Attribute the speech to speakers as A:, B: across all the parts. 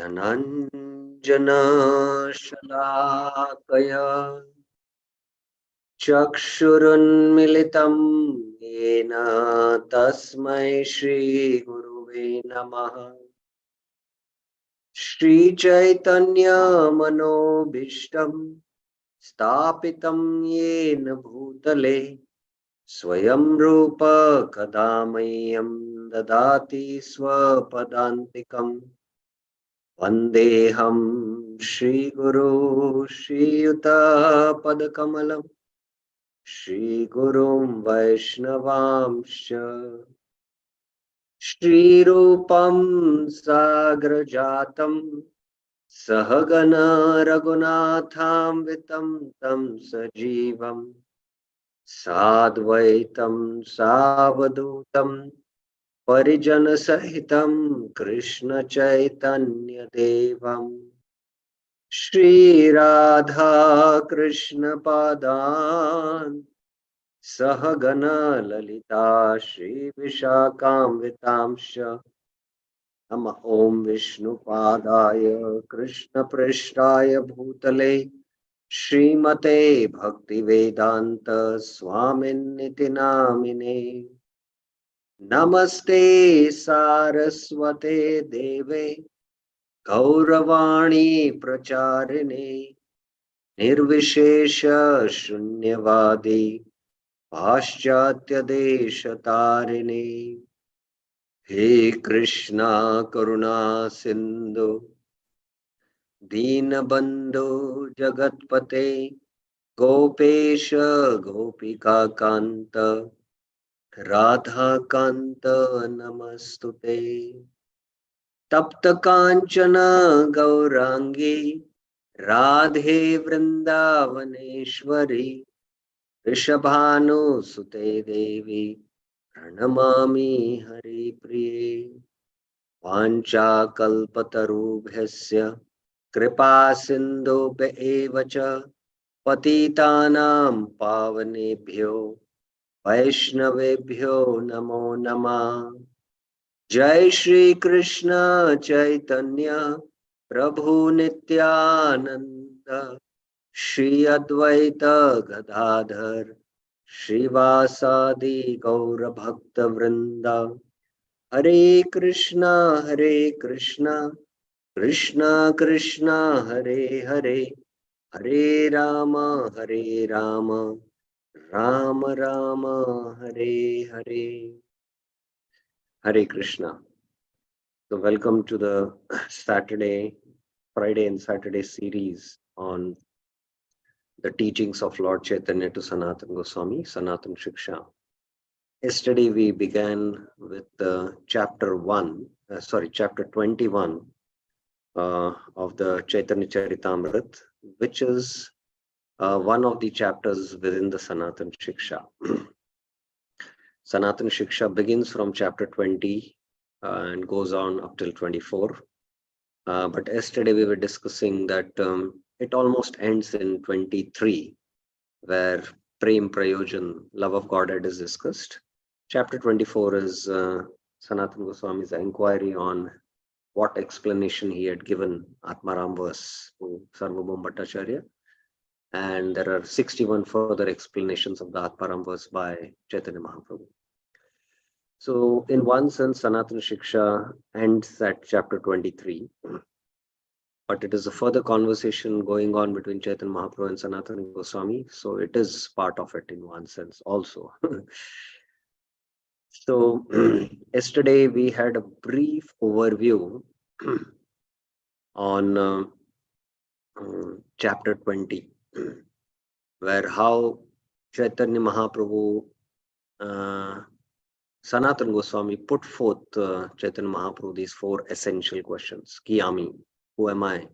A: ज्ञानाञ्जनशलाकया चक्षुरुन्मिलितं येन तस्मै श्रीगुरुवे नमः। श्रीचैतन्यमनोभीष्टं स्थापितं येन भूतले स्वयं रूप कदा मह्यं ददाति स्वपदान्तिकम्। वन्देऽहं श्रीगुरो श्रीयुतपदकमलं श्रीगुरुं वैष्णवांश्च श्रीरूपं साग्रजातं सहगण रघुनाथान्वितं तं सजीवं साद्वैतं सावधूतं परिजनसहितं कृष्ण चैतन्य देवं श्रीराधा कृष्ण पादान् सहगण ललिता श्री विशाखान्वितांश्च। नम ओं विष्णुपादाय कृष्णपृष्ठाय भूतले श्रीमते भक्तिवेदांत स्वामिन्निति नामिने। नमस्ते सारस्वते देवे गौरवाणी प्रचारिणे निर्विशेष शून्यवादी पाश्चात्य देशतारिणे। हे कृष्णा करुणा सिंधु दीनबंधु जगतपते गोपेश गोपिका कांत राधा कांत नमस्तुते। तप्त कांचन गौरांगी राधे वृंदावनेश्वरी वृषभानुसुते देवी प्रणमामि हरिप्रिये। वाञ्छाकल्पतरुभ्यस्य कृपा सिन्धुभ्य एव च पतितानां पावनेभ्यो वैष्णवेभ्यो नमो नमः। जय श्री कृष्ण चैतन्य प्रभु नित्यानंद श्री अद्वैत गदाधर श्रीवासादि गौर भक्त वृंदा। हरे Krishna Krishna Krishna Hare Hare Hare Ram Ram Ram Hare Hare. Hare Krishna. So welcome to the Friday and Saturday series on the teachings of Lord Chaitanya to Sanatana Goswami, Sanatana Shiksha. Yesterday we began with chapter 21 of the Chaitanya Charitamrita, which is one of the chapters within the Sanatana Shiksha. Sanatana Shiksha begins from chapter 20 and goes on up till 24. But yesterday we were discussing that it almost ends in 23, where Prem Prayojan, love of Godhead, is discussed. Chapter 24 is Sanatana Goswami's inquiry on what explanation he had given Atmaram verse to Sarvabhauma Bhattacharya. And there are 61 further explanations of the Atmaram verse by Chaitanya Mahaprabhu. So in one sense, Sanatana Shiksha ends at chapter 23. But it is a further conversation going on between Chaitanya Mahaprabhu and Sanatana Goswami. So it is part of it in one sense also. So yesterday we had a brief overview on chapter 20, where how Chaitanya Mahaprabhu, Sanatana Goswami put forth Chaitanya Mahaprabhu these four essential questions. Kiyami, who am I?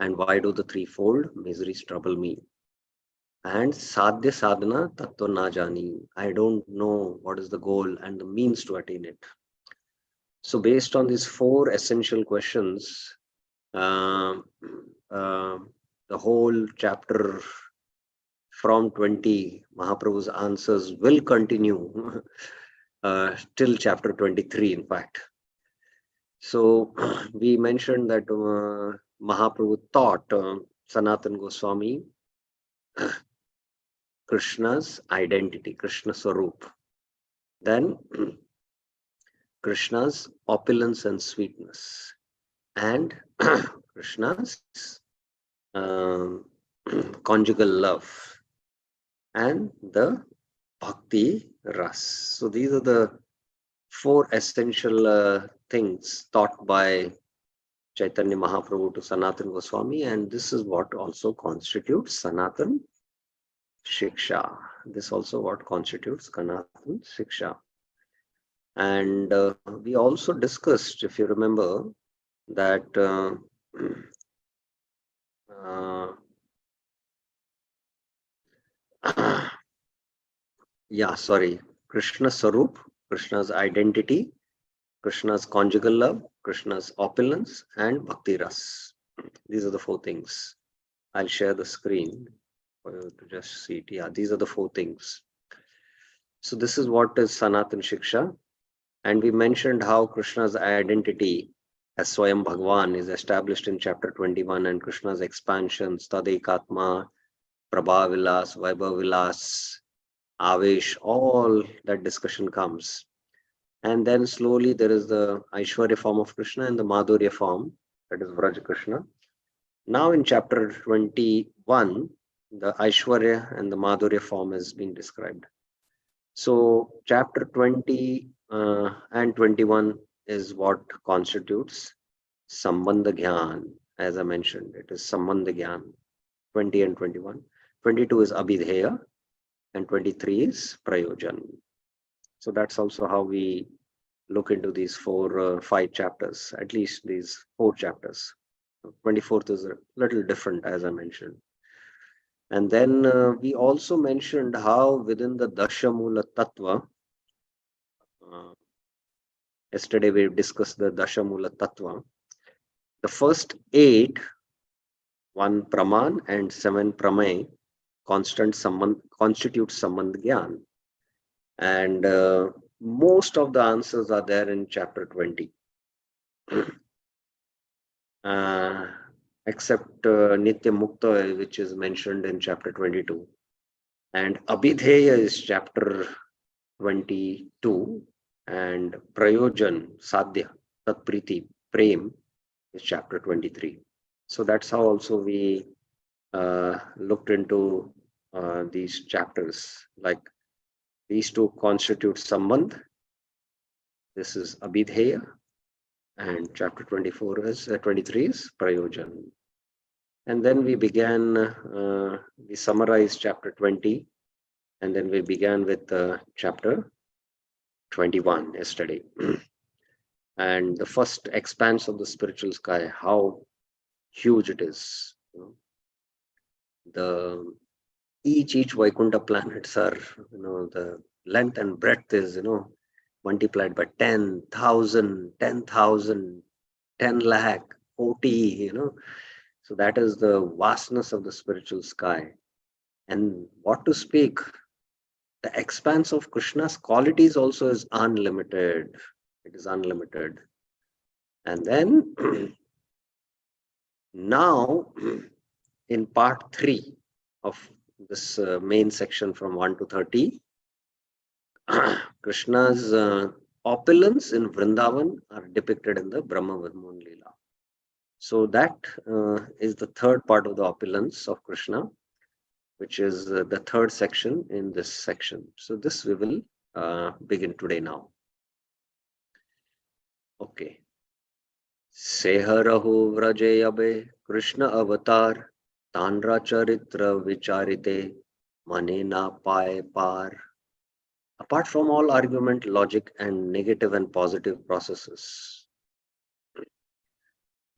A: And why do the threefold miseries trouble me? And sadhya sadhana tattva na jani. I don't know what is the goal and the means to attain it. So based on these four essential questions, the whole chapter from 20, Mahaprabhu's answers will continue till chapter 23, in fact. So we mentioned that Mahaprabhu taught Sanatan Goswami Krishna's identity, Krishna Swarup. Then Krishna's opulence and sweetness, and Krishna's um, conjugal love, and the bhakti ras. So these are the four essential things taught by Chaitanya Mahaprabhu to Sanatan Goswami, and this is what also constitutes Sanatan Shiksha. This also what constitutes Sanatan Shiksha. And we also discussed, if you remember, that yeah, sorry, Krishna Sarup, Krishna's identity, Krishna's conjugal love, Krishna's opulence, and Bhakti Ras. These are the four things. I'll share the screen for you to just see it. Yeah, these are the four things. So this is what is Sanatan Shiksha. And we mentioned how Krishna's identity as Swayam Bhagwan is established in chapter 21, and Krishna's expansions, Tadekatma, Prabha Vilas, Vaibhav Vilas, Avesh, all that discussion comes. And then slowly there is the Aishwarya form of Krishna and the Madhurya form, that is Vraj Krishna. Now in chapter 21, the Aishwarya and the Madhurya form is being described. So chapter 20 and 21 is what constitutes Sambandha Gyan. As I mentioned, it is Sambandha Gyan, 20 and 21. 22 is Abhidheya and 23 is Prayojan. So that's also how we look into these five chapters, at least these four chapters. 24th is a little different, as I mentioned. And then we also mentioned how within the Dashamula Tattva, yesterday we discussed the Dashamula Tattva. The first 8, 1 Praman and 7 Pramay, constitute Sambandh Gyan. And most of the answers are there in chapter 20. Except Nitya Mukta, which is mentioned in chapter 22. And Abhidheya is chapter 22. And Prayojan, Sadhya, Tatpriti, Prem is chapter 23. So that's how also we looked into these chapters. Like these two constitute Sambandh. This is Abhidheya. And chapter 24 is 23 is Prayojan. And then we began, we summarized chapter 20, and then we began with chapter 21 yesterday. And the first expanse of the spiritual sky, how huge it is. You know, each Vaikuntha planets are, the length and breadth is, multiplied by 10,000, 10,000, 10 lakh, 40, So that is the vastness of the spiritual sky. And what to speak, the expanse of Krishna's qualities also is unlimited. It is unlimited. And then now in part 3 of this main section from 1 to 30, Krishna's opulence in Vrindavan are depicted in the Brahma Vimohan Leela. So that is the third part of the opulence of Krishna, which is the third section in this section. So this we will begin today now. Okay. Seharahu vrajayabe Krishna avatar Tanra charitra vicharite mane na paye par. Apart from all argument, logic, and negative and positive processes,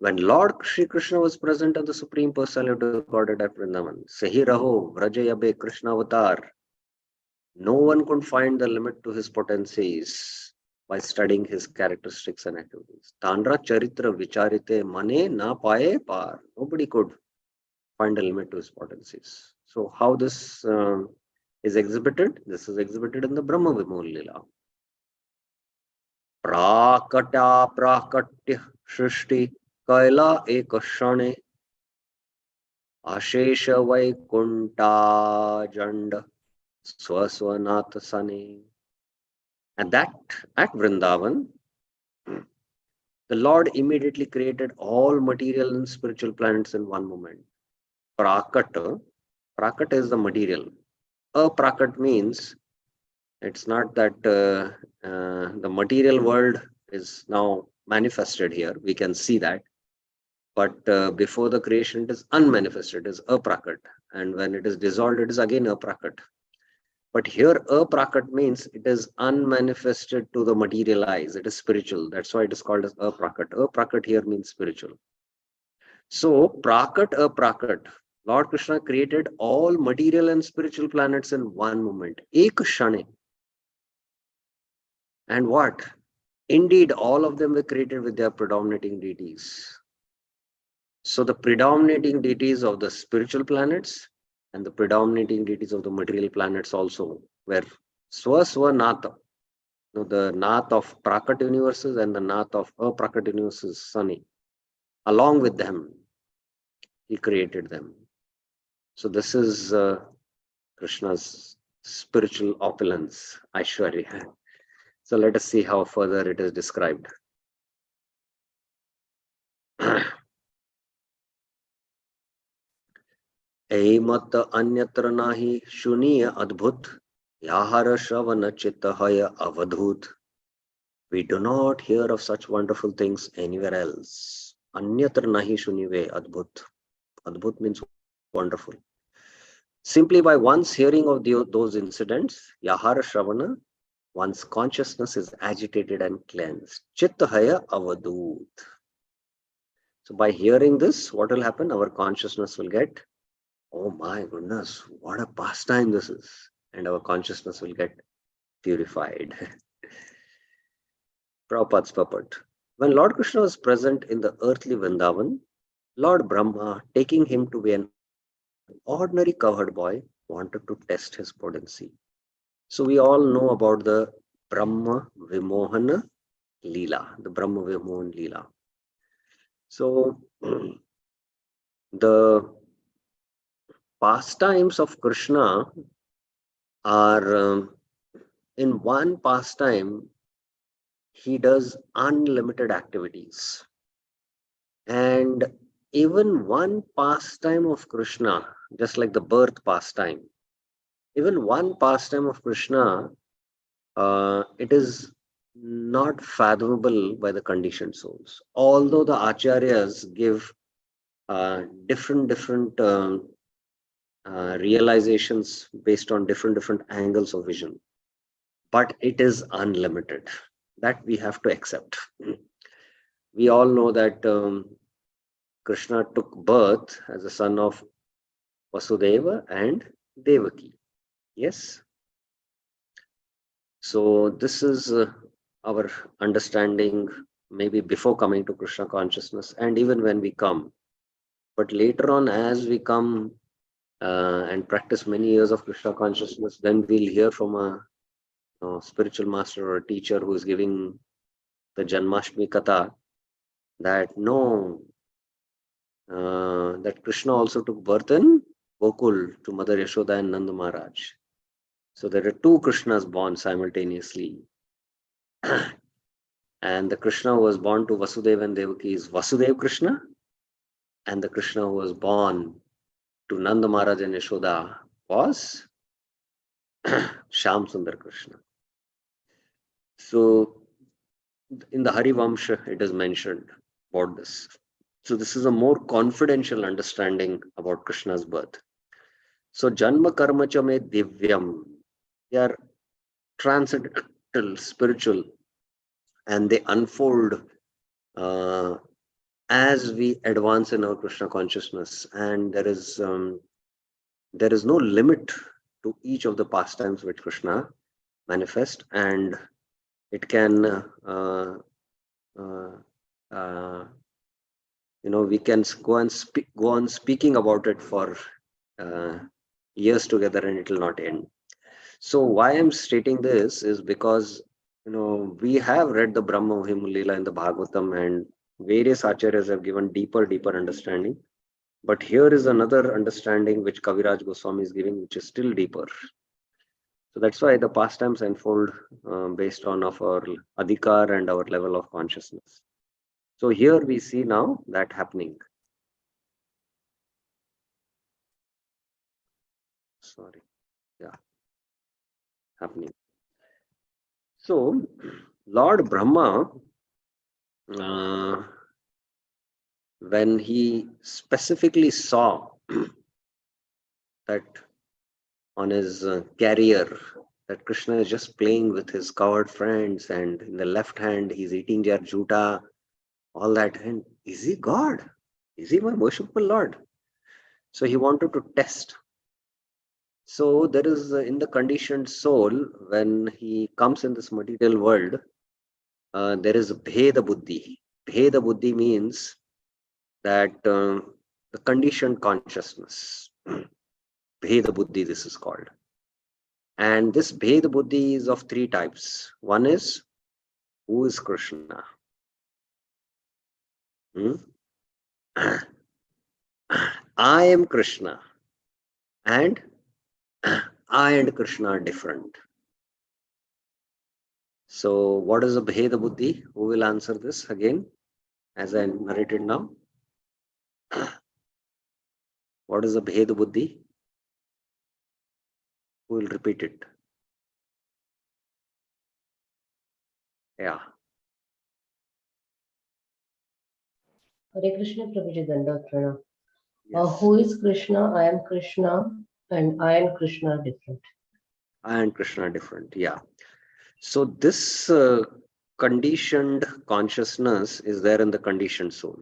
A: when Lord Shri Krishna was present at the Supreme Personality of Godhead at Vrindavan, Sehi Raho Vrajayabe Krishna Avatar, no one could find the limit to his potencies by studying his characteristics and activities. Tanra Charitra Vicharite Mane Na Paye Par. Nobody could find a limit to his potencies. So how this is exhibited? This is exhibited in the Brahma Vimohan Leela. Prakatya prakatya shrishti kaila ekashane ashesha vaikunta janda swaswanat sane. And that at Vrindavan, the Lord immediately created all material and spiritual planets in one moment. Prakata, Prakata is the material. Aprakat means it's not that the material world is now manifested here. We can see that. But before the creation, it is unmanifested, it is aprakat. And when it is dissolved, it is again aprakat. But here, aprakat means it is unmanifested to the material eyes. It is spiritual. That's why it is called as aprakat. Aprakat here means spiritual. So, prakat, aprakat. Lord Krishna created all material and spiritual planets in one moment. Ek shane. And what? Indeed, all of them were created with their predominating deities. So the predominating deities of the spiritual planets and the predominating deities of the material planets also were Swaswanatha. The Nath of Prakat universes and the Nath of Aprakat universes, Sunny. Along with them, he created them. So this is Krishna's spiritual opulence, Aishwarya. So let us see how further it is described. ऐमत अन्यत्र नाही शुनीय अद्भुत याहर श्रवण चित्तहय avadhut. We do not hear of such wonderful things anywhere else. Anyatra nahi shunive adbhut. Adbhut means wonderful. Simply by one's hearing of those incidents, yahara shravana, one's consciousness is agitated and cleansed. Chittahaya avadhut. So by hearing this, what will happen? Our consciousness will get, oh my goodness, what a pastime this is. And our consciousness will get purified. Prabhupada's purport. When Lord Krishna was present in the earthly Vrindavan, Lord Brahma, taking him to be an ordinary cowherd boy, wanted to test his potency. So we all know about the Brahma Vimohana Leela, the Brahma Vimohan Leela. So the pastimes of Krishna are in one pastime, he does unlimited activities. And even one pastime of Krishna, just like the birth pastime, even one pastime of Krishna, it is not fathomable by the conditioned souls. Although the acharyas give different realizations based on different angles of vision, but it is unlimited. That we have to accept. We all know that Krishna took birth as a son of Vasudeva and Devaki. Yes. So this is our understanding, maybe before coming to Krishna consciousness, and even when we come. But later on, as we come and practice many years of Krishna consciousness, then we'll hear from a spiritual master or a teacher who is giving the Janmashtami Katha that no, that Krishna also took birth in Gokul to Mother Yashoda and Nanda Maharaj. So there are two Krishnas born simultaneously. And the Krishna who was born to Vasudeva and Devaki is Vasudeva Krishna. And the Krishna who was born to Nanda Maharaj and Yashoda was Shyam Sundar Krishna. So in the Hari Vamsha, it is mentioned about this. So this is a more confidential understanding about Krishna's birth. So Janma Karma Cha Me Divyam, they are transcendental, spiritual, and they unfold as we advance in our Krishna consciousness. And there is no limit to each of the pastimes which Krishna manifests, and it can we can go on speaking about it for years together, and it will not end. So why I'm stating this is because We have read the Brahma Vihima Leela in the Bhagavatam, and various acharyas have given deeper understanding. But here is another understanding which Kaviraj Goswami is giving, which is still deeper. So that's why the pastimes unfold based on of our adhikar and our level of consciousness. So here we see now that happening. Sorry, yeah, happening. So Lord Brahma, when he specifically saw that on his carrier, that Krishna is just playing with his cowherd friends, and in the left hand he's eating their juta, all that. And is he God? Is he my worshipful Lord? So he wanted to test. So there is in the conditioned soul, when he comes in this material world, there is Bheda Buddhi. Bheda Buddhi means that the conditioned consciousness. Bheda Buddhi, this is called. And this Bheda Buddhi is of three types. One is, who is Krishna? I am Krishna, and I and Krishna are different. So what is a Bheda Buddhi? Who will answer this again, as I narrated now? What is a Bheda Buddhi? Who will repeat it? Yeah.
B: Hare Krishna, Prabhuji Dandavat Pranam.
A: Yes.
B: Who is Krishna? I am Krishna, and I and Krishna are different.
A: I and Krishna are different. Yeah. So this conditioned consciousness is there in the conditioned soul.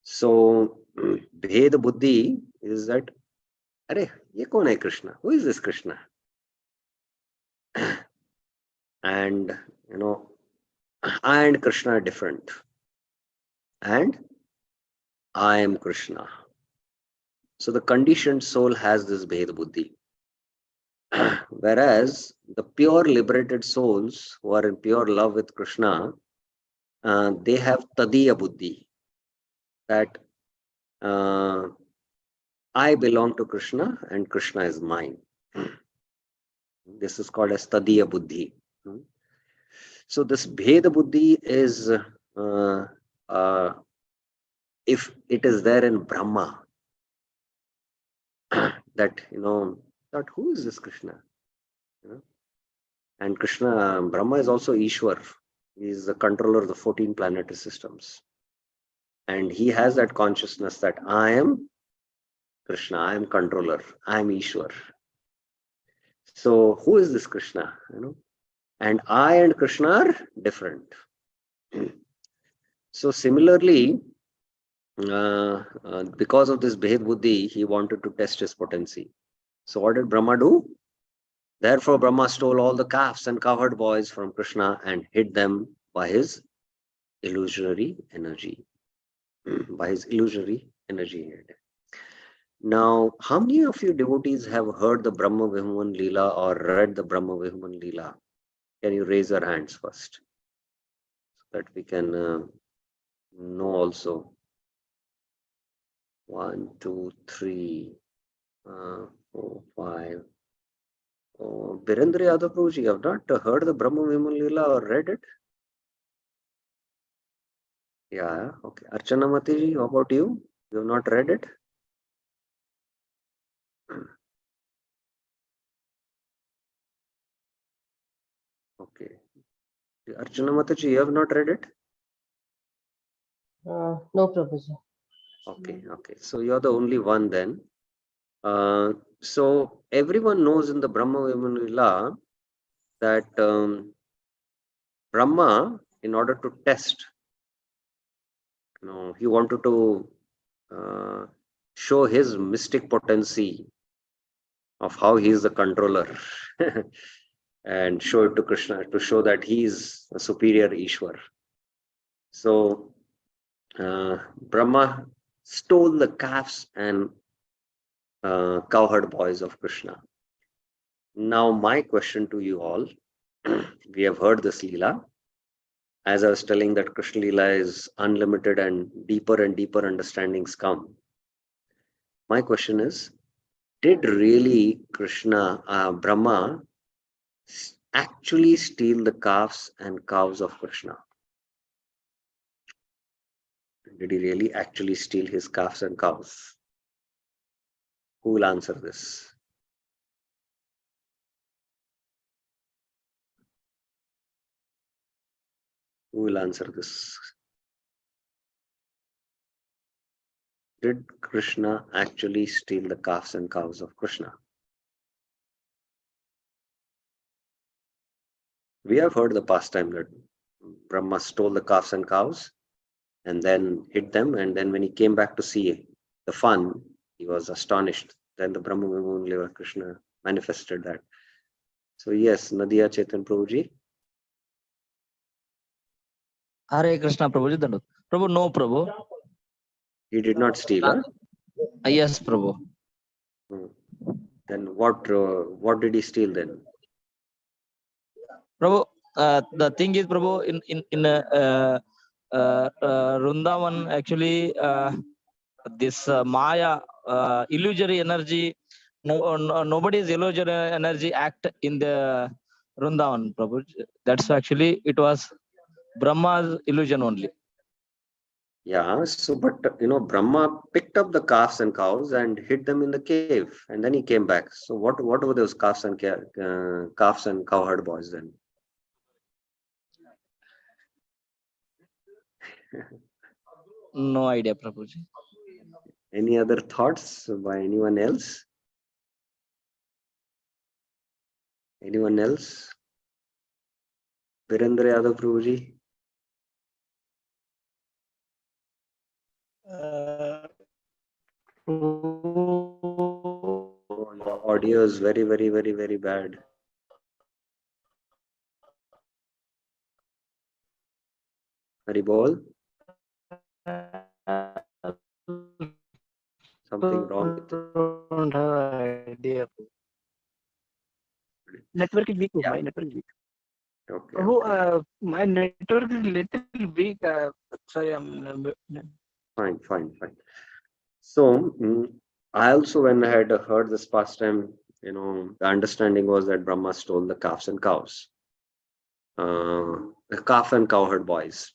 A: So Bheda Buddhi is that, Arey, ye kaun hai Krishna? Who is this Krishna? And I and Krishna are different. And I am Krishna. So the conditioned soul has this Bheda Buddhi. Whereas the pure liberated souls who are in pure love with Krishna, they have Tadiya Buddhi, that I belong to Krishna and Krishna is mine. This is called as Tadiya Buddhi. So this Bheda Buddhi is, if it is there in Brahma, that, that who is this Krishna? And Krishna, Brahma is also Ishwar. He is the controller of the 14 planetary systems. And he has that consciousness that I am Krishna, I am controller, I am Ishwar. So who is this Krishna? And I and Krishna are different. So similarly, because of this Bhed Buddhi, he wanted to test his potency. So what did Brahma do? Therefore, Brahma stole all the calves and cowherd boys from Krishna and hid them by his illusory energy. By his illusory energy. Now, how many of you devotees have heard the Brahma Vihuman Leela or read the Brahma Vihuman Leela? Can you raise your hands first, so that we can know also? 1, 2, 3, 4, 5. Oh, Birendra Yadav Prabhuji, you have not heard the Brahma Vihuman Leela or read it? Yeah, okay. Archana Matiji, how about you? You have not read it? Okay. Archana Mataji, you have not read it?
B: No, Prabhuji.
A: Okay, okay. So you're the only one then. So everyone knows in the Brahma Vimana Lila that Brahma, in order to test, he wanted to show his mystic potency of how he is the controller and show it to Krishna to show that he is a superior Ishwar. So Brahma stole the calves and cowherd boys of Krishna. Now my question to you all, we have heard this Leela. As I was telling that Krishna Leela is unlimited and deeper understandings come. My question is, did really Brahma actually steal the calves and cows of Krishna? Did he really actually steal his calves and cows? Who will answer this? Who will answer this? Did Krishna actually steal the calves and cows of Krishna? We have heard the pastime that Brahma stole the calves and cows and then hid them. And then when he came back to see the fun, he was astonished. Then the Brahma Vimon Krishna manifested that. So yes, Nadia Chetan Prabhuji.
C: Hare Krishna Prabhuji Dandu. Prabhu, no Prabhu.
A: He did not steal, huh?
C: Yes, Prabhu.
A: Then what did he steal then?
C: Prabhu, the thing is, Prabhu, in Vrindavan, actually, this Maya illusory energy, nobody's illusory energy act in the Vrindavan, Prabhu. That's actually, it was Brahma's illusion only.
A: Yeah, so but Brahma picked up the calves and cows and hid them in the cave, and then he came back. So what were those calves and cowherd boys then?
C: No idea, Prabhuji.
A: Any other thoughts by anyone else? Anyone else? Virendra Yadav Prabhuji? Your audio is very, very, very, very bad. Haribol? Something wrong with it.
D: Don't have idea. Network is weak.
A: Yeah.
D: My network is weak.
A: Okay.
D: Oh, my network is little weak. Sorry, I'm
A: Fine. So I also, when I had heard this pastime, the understanding was that Brahma stole the calves and cows, the calf and cowherd boys.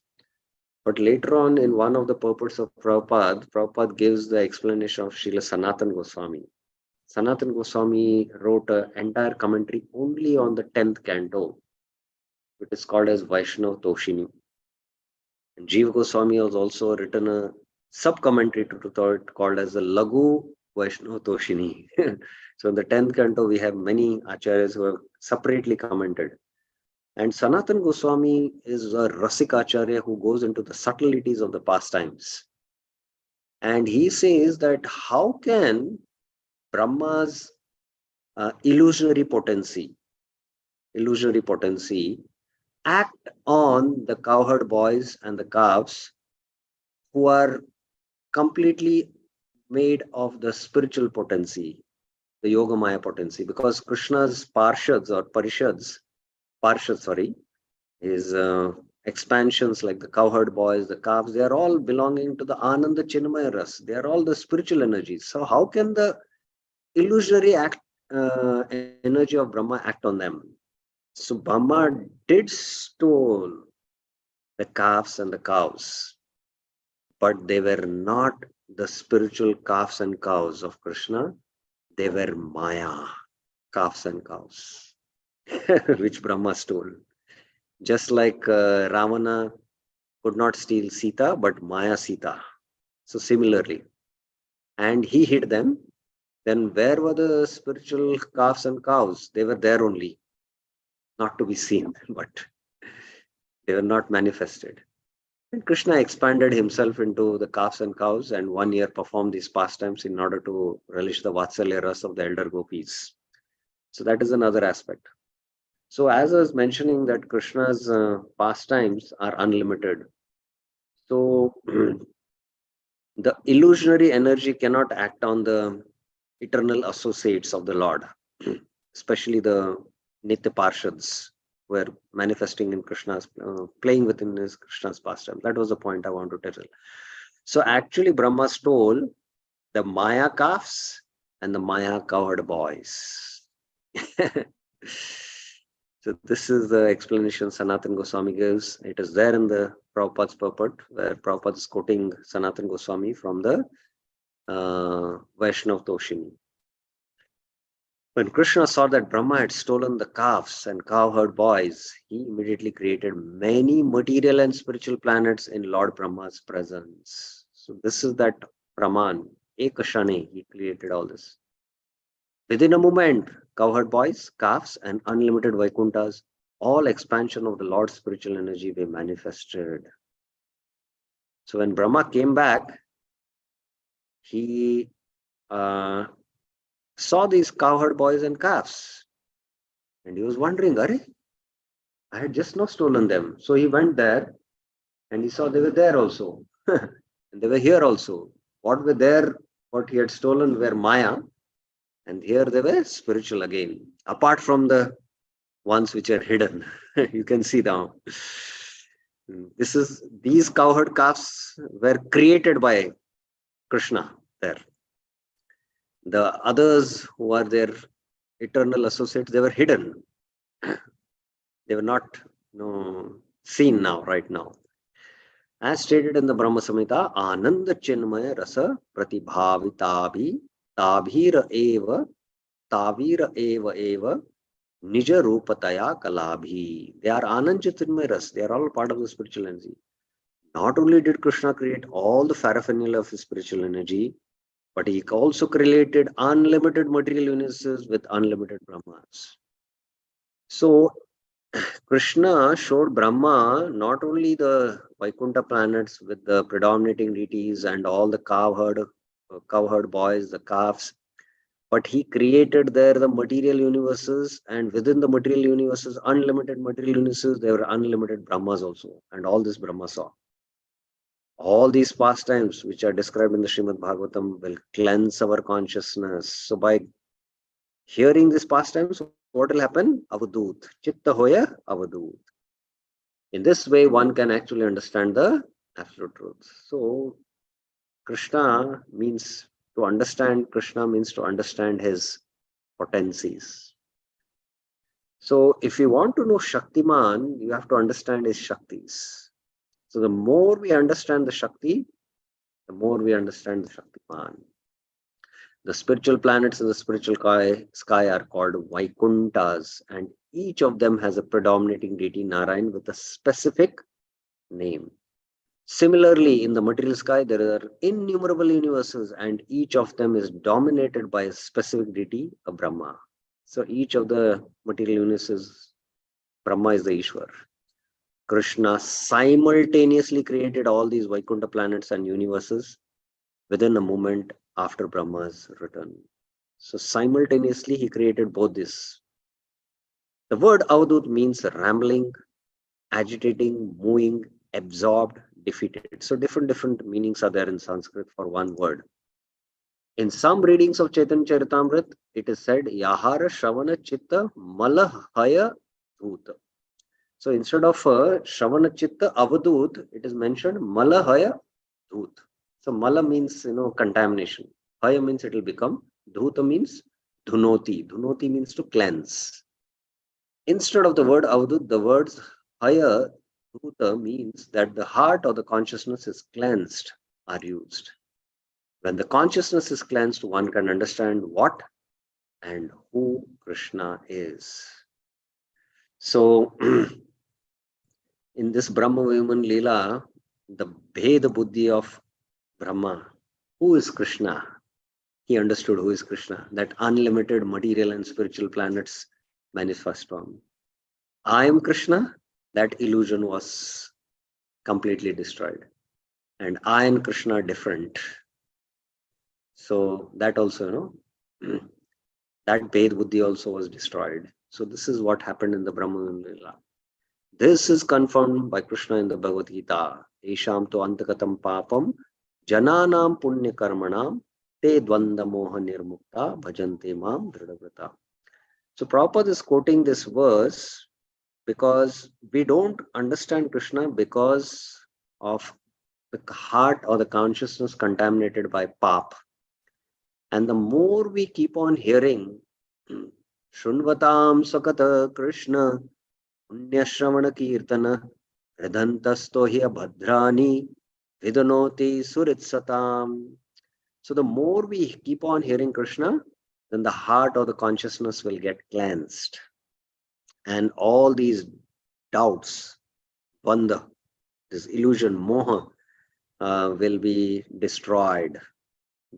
A: But later on, in one of the purports of Prabhupada gives the explanation of Srila Sanatana Goswami. Sanatana Goswami wrote an entire commentary only on the 10th canto, which is called as Vaishnav Toshini. And Jiva Goswami has also written a sub-commentary to it called as the Lagu Vaishnav Toshini. So in the 10th canto, we have many acharyas who have separately commented. And Sanatana Goswami is a Rasik Acharya who goes into the subtleties of the pastimes. And he says that how can Brahma's illusionary potency act on the cowherd boys and the calves who are completely made of the spiritual potency, the Yogamaya potency, because Krishna's parshads, his expansions like the cowherd boys, the calves, they are all belonging to the Ananda Chinmaya Ras. They are all the spiritual energies. So how can the illusory energy of Brahma act on them? So Brahma did stole the calves and the cows, but they were not the spiritual calves and cows of Krishna. They were Maya calves and cows, which Brahma stole. Just like Ravana could not steal Sita, but Maya Sita. So similarly, and he hid them. Then where were the spiritual calves and cows? They were there only, not to be seen, but they were not manifested. And Krishna expanded himself into the calves and cows, and 1 year performed these pastimes in order to relish the Vatsalya Ras of the elder gopis. So that is another aspect. So as I was mentioning that Krishna's pastimes are unlimited. So the illusionary energy cannot act on the eternal associates of the Lord, especially the Nitya Parshads. were manifesting in Krishna's, playing within his Krishna's pastime. That was the point I want to tell. So actually Brahma stole the Maya calves and the Maya covered boys. So this is the explanation Sanatana Goswami gives. It is there in the Prabhupada's purport, where Prabhupada is quoting Sanatana Goswami from the Vaishnav Toshini. When Krishna saw that Brahma had stolen the calves and cowherd boys, he immediately created many material and spiritual planets in Lord Brahma's presence. So this is that Brahman, Ekashane, he created all this. Within a moment, cowherd boys, calves, and unlimited Vaikunthas, all expansion of the Lord's spiritual energy were manifested. So when Brahma came back, he saw these cowherd boys and calves. And he was wondering, Are, I had just not stolen them. So he went there and he saw they were there also. And they were here also. What were there, what he had stolen were Maya. And here they were spiritual again, apart from the ones which are hidden. You can see now. These cowherd calves were created by Krishna there. The others who are their eternal associates, they were hidden. They were not seen now, right now. As stated in the Brahma Samhita, Ananda Chinmaya Rasa Pratibhavitabi Tabhira Eva Nija Rupataya Kalabhi. They are Anand Chinmaya Rasa. They are all part of the spiritual energy. Not only did Krishna create all the paraphernalia of his spiritual energy, but he also created unlimited material universes with unlimited Brahmas. So Krishna showed Brahma not only the Vaikuntha planets with the predominating deities and all the cowherd boys, the calves, but he created there the material universes, and within the material universes, unlimited material universes, there were unlimited Brahmas also, and all this Brahma saw. All these pastimes which are described in the Srimad Bhagavatam will cleanse our consciousness. So by hearing these pastimes, what will happen? Avadut. Chitta hoya avadut. In this way, one can actually understand the absolute truth. So Krishna means to understand his potencies. So if you want to know Shaktiman, you have to understand his Shaktis. So the more we understand the Shakti, the more we understand the Shaktiman. The spiritual planets in the spiritual sky are called Vaikunthas, and each of them has a predominating deity, Narayan, with a specific name. Similarly, in the material sky, there are innumerable universes, and each of them is dominated by a specific deity, a Brahma. So each of the material universes, Brahma is the Ishwar. Krishna simultaneously created all these Vaikuntha planets and universes within a moment after Brahma's return. So simultaneously he created both this. The word Avadut means rambling, agitating, moving, absorbed, defeated. So different meanings are there in Sanskrit for one word. In some readings of Chaitanya Charitamrita, it is said Yahara Shravana Chitta Malahaya Dut. So instead of Shravana Chitta Avadut, it is mentioned Malahaya Dut. So Mala means contamination. Haya means it will become. Dhuta means dhunoti. Dhunoti means to cleanse. Instead of the word Avadut, the words Haya Dhuta means that the heart or the consciousness is cleansed are used. When the consciousness is cleansed, one can understand what and who Krishna is. So in this Brahma Viman Leela, the Bheda Buddhi of Brahma, who is Krishna? He understood who is Krishna, that unlimited material and spiritual planets manifest from. I am Krishna, that illusion was completely destroyed. And I and Krishna are different. So that also, that Bheda Buddhi also was destroyed. So this is what happened in the Brahma Viman Leela. This is confirmed by Krishna in the Bhagavad Gita. Esham to antakatam papam jananam punya karmanam te dvanda moha nirmukta bhajante mam dhradavrata. So Prabhupada is quoting this verse because we don't understand Krishna because of the heart or the consciousness contaminated by pap. And the more we keep on hearing, Shunvatam Sakata Krishna, Punyashravana Kirtana, Hridantastohya Bhadrani, Vidanoti Suritsatam. So the more we keep on hearing Krishna, then the heart or the consciousness will get cleansed. And all these doubts, bandha, this illusion, moha, will be destroyed.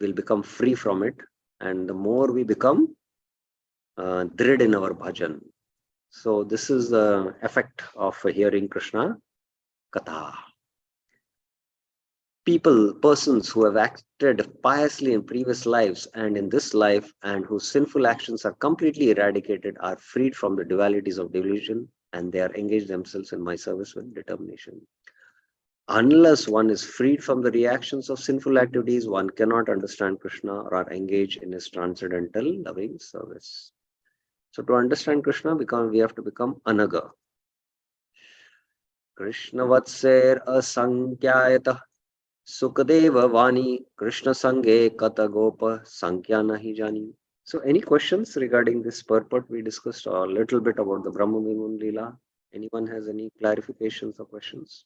A: We'll become free from it. And the more we become drid in our bhajan. So this is the effect of hearing Krishna Katha. Persons who have acted piously in previous lives and in this life and whose sinful actions are completely eradicated are freed from the dualities of delusion and they are engaged themselves in my service with determination. Unless one is freed from the reactions of sinful activities, one cannot understand Krishna or engage in his transcendental loving service. So to understand Krishna, we have to become anaga. Krishna vatser asankyayata Sukadeva Vani Krishna Sange Kata Gopa Sankhya Nahi Jani. So any questions regarding this purport? We discussed a little bit about the Brahma Vimun Leela. Anyone has any clarifications or questions?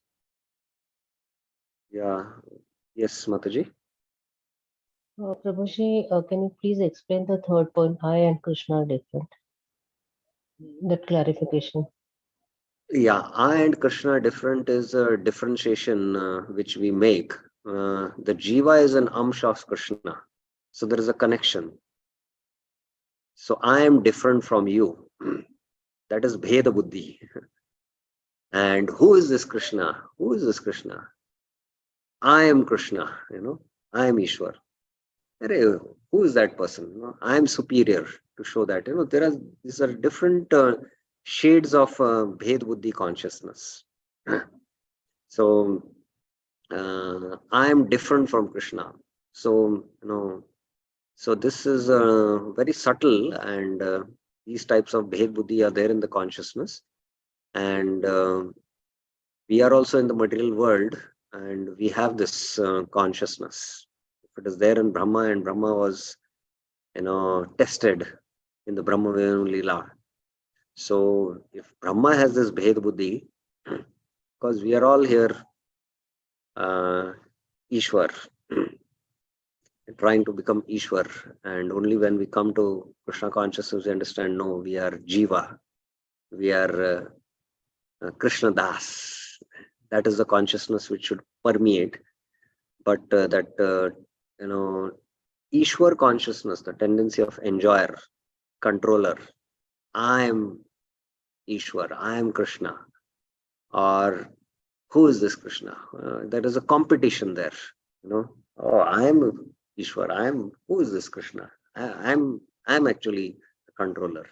A: Yeah. Yes, Mataji.
B: Prabhuji, can you please explain the third point? I and Krishna are different. That clarification.
A: Yeah, I and Krishna are different is a differentiation which we make. The Jiva is an amsh of Krishna. So there is a connection. So I am different from you. That is Bheda Buddhi. And who is this Krishna? Who is this Krishna? I am Krishna, I am Ishwar. Who is that person? I am superior to show that, these are different shades of Bhed Buddhi consciousness. So, I am different from Krishna. So, so this is very subtle and these types of Bhed Buddhi are there in the consciousness. And we are also in the material world and we have this consciousness. If it is there in Brahma and Brahma was, tested in the Brahma Vivenu Leela. So if Brahma has this Bhed Buddhi, because we are all here Ishwar, trying to become Ishwar, and only when we come to Krishna consciousness we understand, no, we are Jiva, we are Krishna Das. That is the consciousness which should permeate. But Ishwar consciousness, the tendency of enjoyer, controller, I am Ishwar, I am Krishna, or who is this Krishna? There is a competition there, oh, I am Ishwar, who is this Krishna? I'm actually the controller,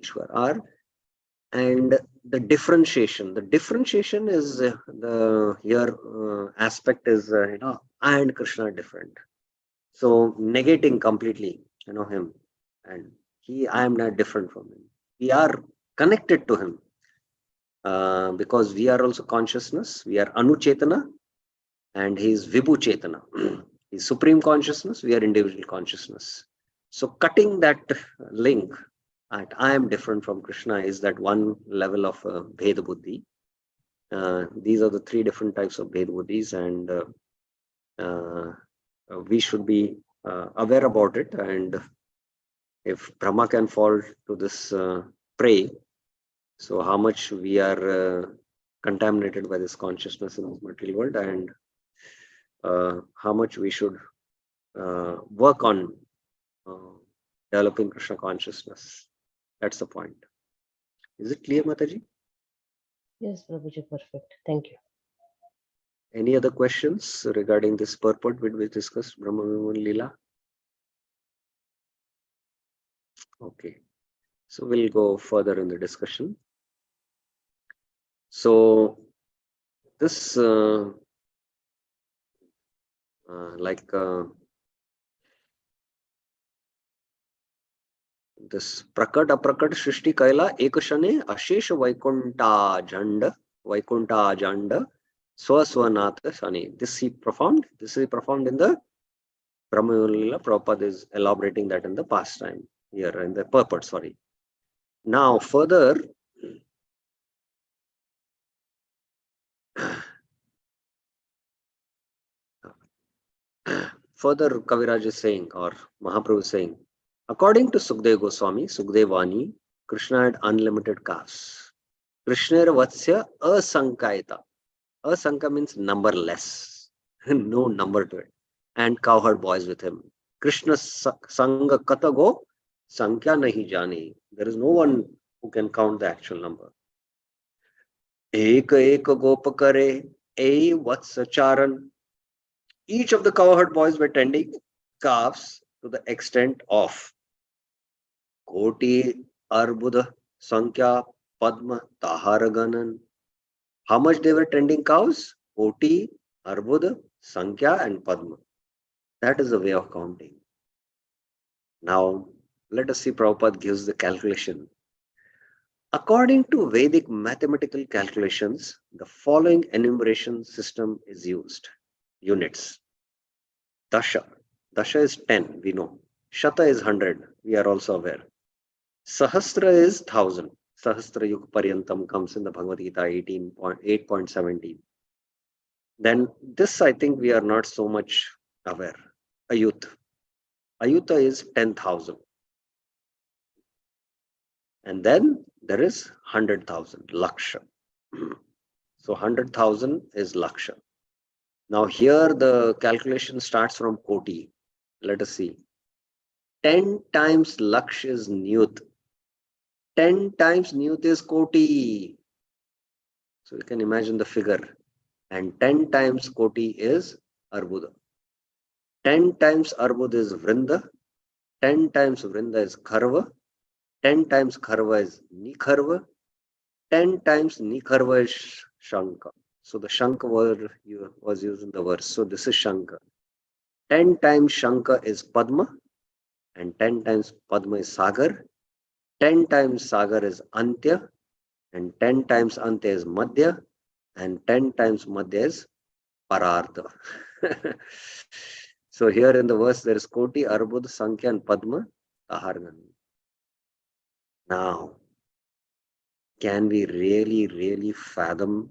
A: Ishwar. And the differentiation is aspect is, I and Krishna are different. So negating completely, him, and I am not different from him. We are connected to him because we are also consciousness. We are Anuchetana and he is Vibhu Chetana. He is supreme consciousness. We are individual consciousness. So cutting that link, I am different from Krishna, is that one level of Bheda Buddhi. These are the three different types of Bheda Buddhis, and we should be aware about it. And if Brahma can fall to this prey, so how much we are contaminated by this consciousness in this material world, and how much we should work on developing Krishna consciousness. That's the point. Is it clear, Mataji?
B: Yes, Prabhuji, perfect. Thank you.
A: Any other questions regarding this purport which we discussed, Brahma Vimun Leela? Okay. So we'll go further in the discussion. So this this Prakat Aprakat Shrishti Kaila Ekashane Ashesh Vaikunta Janda Swaswanatha Sani. This he performed in the Brahma Prabhupada is elaborating that in the past time here in the purport, sorry. Now further Kaviraj is saying, or Mahaprabhu is saying, according to Sukdev Goswami, Sukdevani, Krishna had unlimited calves. Krishna Vatsya Asankaita. Asanka means numberless, no number to it, and cowherd boys with him. Krishna Sanga Katago Sankhya Nahi Jani. There is no one who can count the actual number. Eka Gopakare A Vatsacharan. Each of the cowherd boys were tending calves to the extent of Koti Arbuda Sankhya Padma Taharaganan. How much they were tending cows? Koti, Arbuda, Sankhya and Padma. That is the way of counting. Now, let us see Prabhupada gives the calculation. According to Vedic mathematical calculations, the following enumeration system is used. Units. Dasha. Dasha is 10, we know. Shata is 100, we are also aware. Sahasra is 1000. Sahasra Yug Paryantam comes in the Bhagavad Gita 8.17. Then this I think we are not so much aware. Ayut. Ayuta is 10,000. And then there is 100,000, Laksha. So 100,000 is Laksha. Now here the calculation starts from Koti. Let us see. 10 times Laksh is Nyut. 10 times Nyut is Koti. So you can imagine the figure. And 10 times Koti is Arbuda. 10 times Arbuda is Vrinda. 10 times Vrinda is Kharva. 10 times Kharva is Nikharva. 10 times Nikharva is Shanka. So the Shanka word was used in the verse. So this is Shanka. 10 times Shanka is Padma. And 10 times Padma is Sagar. 10 times Sagar is Antya. And 10 times Antya is Madhya. And 10 times Madhya is Parartha. So here in the verse there is Koti, Arbud, Sankhya and Padma, Tahargan. Now, can we really fathom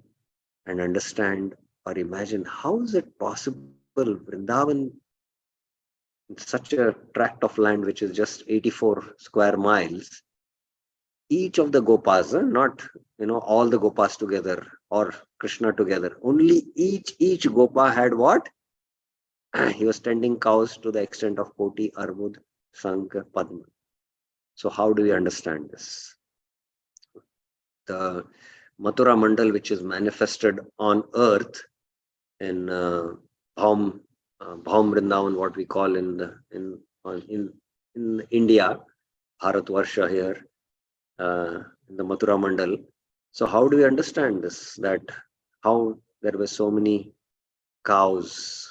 A: and understand or imagine how is it possible Vrindavan, such a tract of land which is just 84 square miles, each of the Gopas, not all the Gopas together or Krishna together, only each Gopa had what? He was tending cows to the extent of Koti, Arbud, Sankha, Padma. So how do we understand this? The Mathura Mandal, which is manifested on earth in Bhaum Vrindavan, what we call in India, Bharatvarsha here, in the Mathura Mandal. So how do we understand this? That how there were so many cows,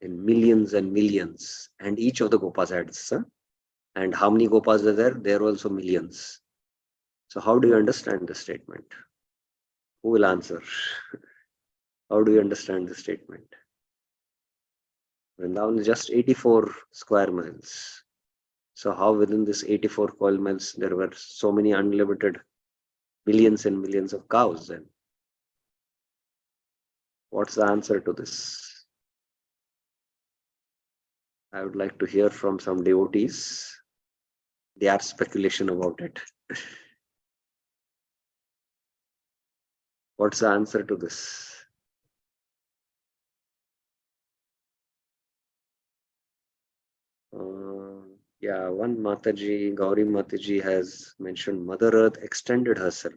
A: in millions and millions, and each of the Gopas had this. And how many Gopas are there? There are also millions. So how do you understand this statement? Who will answer? How do you understand this statement? Vrindavan is just 84 square miles. So how within this 84 square miles there were so many unlimited millions and millions of cows then? What's the answer to this? I would like to hear from some devotees their speculation about it. What's the answer to this? Yeah, one Mataji, Gauri Mataji has mentioned Mother Earth extended herself.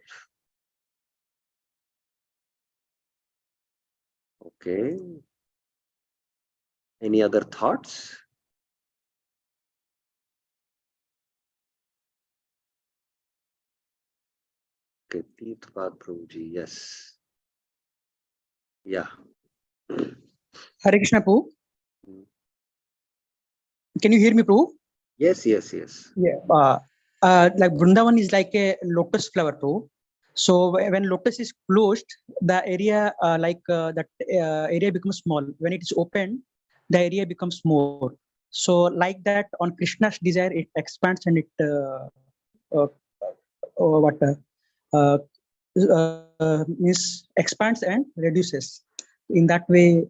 A: Okay. Any other thoughts? Okay, Tirthpad Prabhuji, yes. Yeah.
E: Hare Krishna, Prabhu.
A: Mm.
E: Can you hear me, Prabhu?
A: Yes, yes, yes.
E: Yeah. Like Vrindavan is like a lotus flower too. So when lotus is closed, the area that area becomes small. When it is open, the area becomes more. So like that, on Krishna's desire, it expands and it uh, what uh, means expands and reduces. In that way,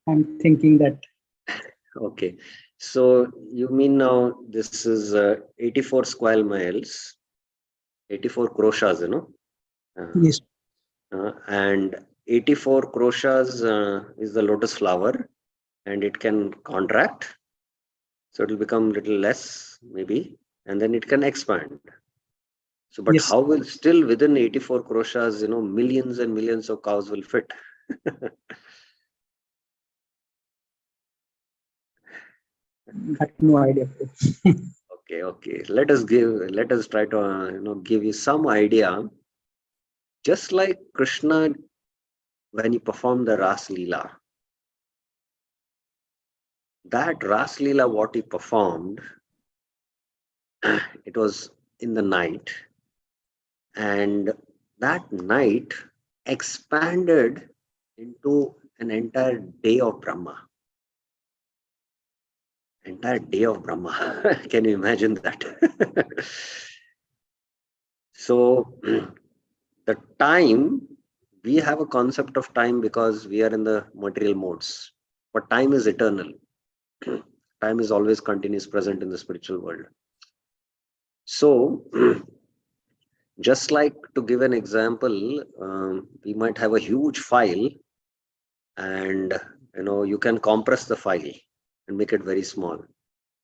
E: I'm thinking that.
A: Okay. So you mean now this is 84 square miles, 84 kroshas,
E: Yes.
A: And 84 kroshas is the lotus flower, and it can contract. So it will become little less, maybe, and then it can expand. So, but
E: Yes.
A: how will still within 84 kroshas, millions and millions of cows will fit?
E: Got no idea.
A: Okay. Let us try to, give you some idea. Just like Krishna, when he performed the Ras Leela, that Ras Leela, what he performed, it was in the night, and that night expanded into an entire day of Brahma. Entire day of Brahma. Can you imagine that? So, the time, we have a concept of time because we are in the material modes, but time is eternal. Time is always continuous, present in the spiritual world. So, just like, to give an example, we might have a huge file, and you can compress the file and make it very small.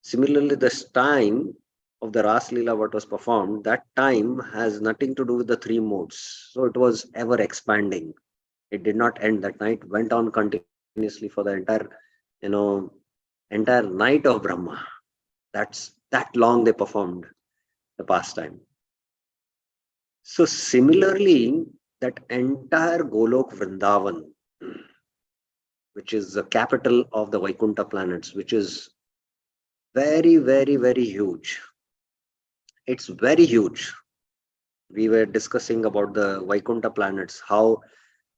A: Similarly, this time of the Ras Leela, what was performed, that time has nothing to do with the three modes. So it was ever expanding. It did not end. That night went on continuously for the entire night of Brahma. That's that long they performed the pastime. So similarly, that entire Golok Vrindavan, which is the capital of the Vaikuntha planets, which is very, very, very huge. It's very huge. We were discussing about the Vaikuntha planets, how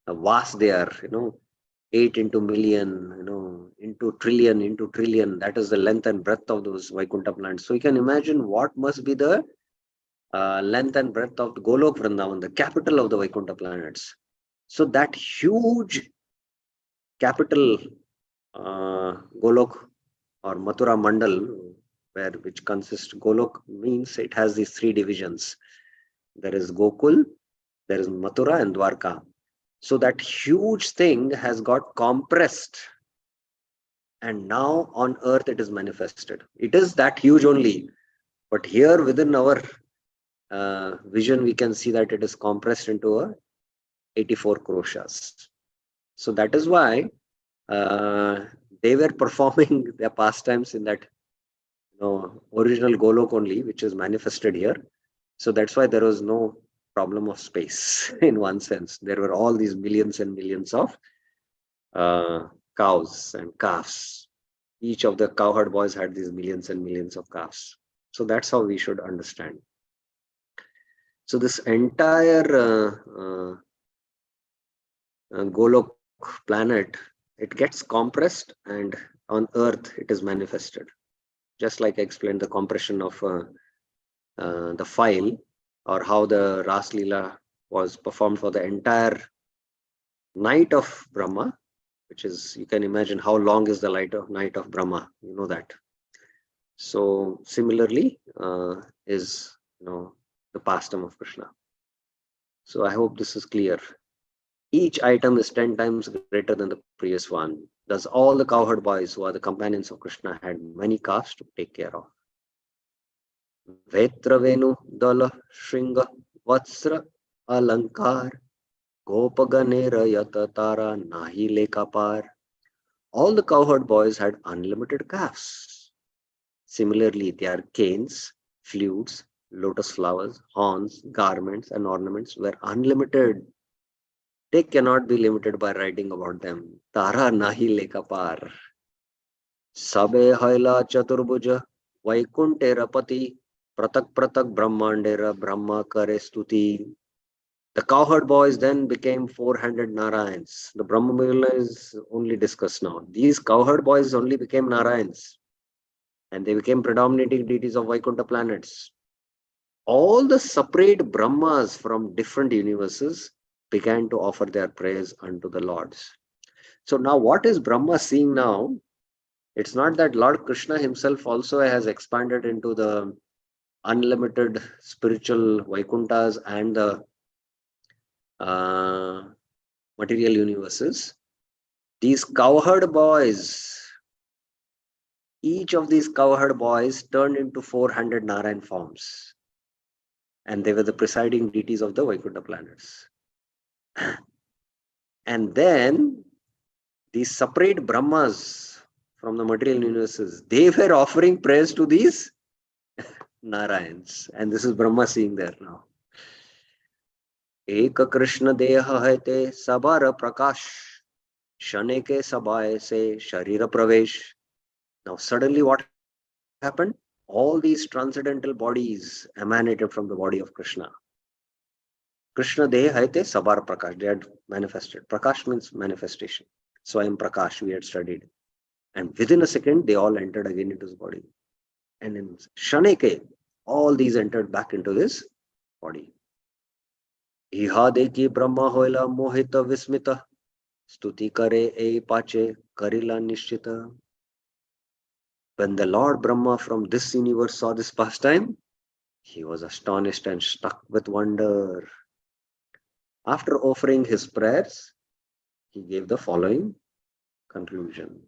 A: vast they are, 8 into million, into trillion. That is the length and breadth of those Vaikuntha planets. So you can imagine what must be the length and breadth of the Golok Vrindavan, the capital of the Vaikuntha planets. So that huge capital, Golok or Mathura Mandal, which consists, Golok means it has these three divisions. There is Gokul, there is Mathura and Dwarka. So that huge thing has got compressed, and now on earth it is manifested. It is that huge only, but here within our vision we can see that it is compressed into a 84 kroshas. So that is why they were performing their pastimes in that original Golok only, which is manifested here. So that's why there was no problem of space in one sense. There were all these millions and millions of cows and calves. Each of the cowherd boys had these millions and millions of calves. So that's how we should understand. So this entire Golok planet, it gets compressed, and on earth it is manifested. Just like I explained the compression of the file, or how the Ras Leela was performed for the entire night of Brahma, which is, you can imagine how long is the night of Brahma, you know that. So similarly is the pastime of Krishna. So I hope this is clear. Each item is 10 times greater than the previous one. Thus all the cowherd boys who are the companions of Krishna had many calves to take care of. Vetravenu Dala Shringa Vatsra Alankar Gopaganera Yatatara Nahi Lekapar. All the cowherd boys had unlimited calves. Similarly, their canes, flutes, lotus flowers, horns, garments, and ornaments were unlimited. They cannot be limited by writing about them. Tara nahi lekapar. Sabe haila chaturbuja Vaikunterapati pratak pratak brahmandera brahma kare stuti. The cowherd boys then became 400 Narayans. The Brahma Vimala is only discussed now. These cowherd boys only became Narayans. And they became predominating deities of Vaikuntha planets. All the separate Brahmas from different universes began to offer their praise unto the Lords. So now what is Brahma seeing now? It's not that Lord Krishna himself also has expanded into the unlimited spiritual Vaikunthas and the material universes. These cowherd boys, each of these cowherd boys turned into 400 Narayan forms. And they were the presiding deities of the Vaikuntha planets. And then these separate Brahmas from the material universes, they were offering praise to these Narayans. And this is Brahma seeing there now. Ek Krishna Deha hai te sabar prakash, shane ke sabaye se sharira pravesh. Now suddenly what happened? All these transcendental bodies emanated from the body of Krishna. Krishna Deha hai te sabar prakash. They had manifested. Prakash means manifestation. Swayam Prakash we had studied. And within a second, they all entered again into his body. And in Shaneke, all these entered back into his body. Iha deki Brahma hoila mohita vismita, stuti kare e pache karila nishchita. When the Lord Brahma from this universe saw this pastime, he was astonished and struck with wonder. After offering his prayers, he gave the following conclusion.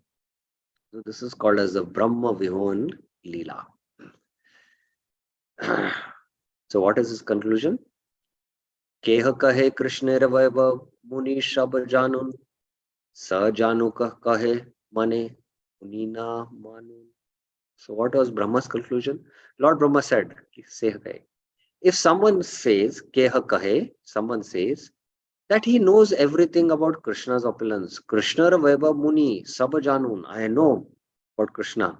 A: So this is called as the Brahma Vihovan Leela. So what is his conclusion? Keha kahe Krishna Vaibhav Muni Shab Janun Sa Janu kahe Mane Munina Manun. So what was Brahma's conclusion? Lord Brahma said, if someone says Keha kahe, someone says that he knows everything about Krishna's opulence. Krishna Vaibhav Muni Sab Janun, I know about Krishna.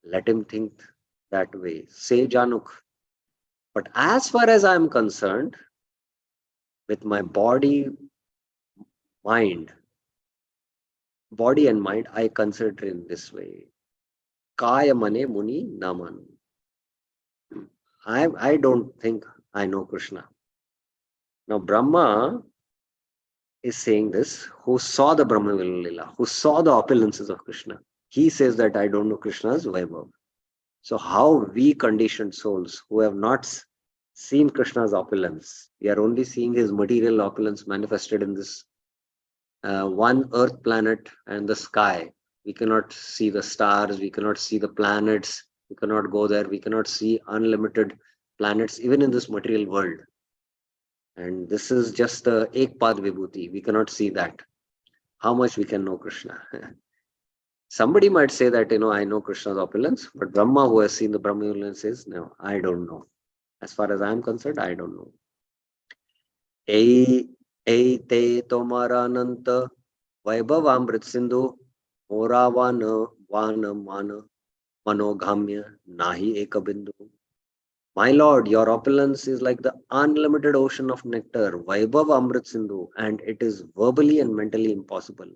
A: Let him think that way. Say Januk. But as far as I am concerned, with my body and mind, I consider in this way. Kaya mane muni naman. I don't think I know Krishna. Now Brahma is saying this, who saw the Brahma Lila, who saw the opulences of Krishna. He says that I don't know Krishna's Vaibhav. So how we conditioned souls who have not seen Krishna's opulence, we are only seeing his material opulence manifested in this one earth planet and the sky. We cannot see the stars, we cannot see the planets, we cannot go there, we cannot see unlimited planets even in this material world. And this is just the Ekpad Vibhuti, we cannot see that. How much we can know Krishna? Somebody might say that, I know Krishna's opulence, but Brahma, who has seen the Brahma opulence, says, no, I don't know. As far as I am concerned, I don't know. Ei te tomara ananta vaibhavamrit sindhu moravana vana mana manoghamya nahi ekabindu. My Lord, your opulence is like the unlimited ocean of nectar, Vaibhav Amrit Sindhu, and it is verbally and mentally impossible.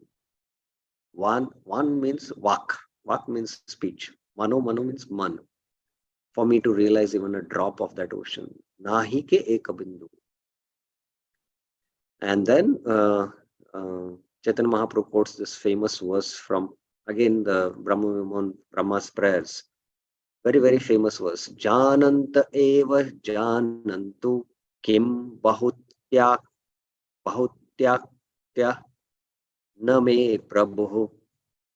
A: One means vak. Vak means speech. Mano means man. For me to realize even a drop of that ocean. Nahi ke ekabindu. And then Chaitanya Mahaprabhu quotes this famous verse from, again, the Brahma's prayers. Very, very famous verse. Jananta eva janantu kim bahutyak na me prabhu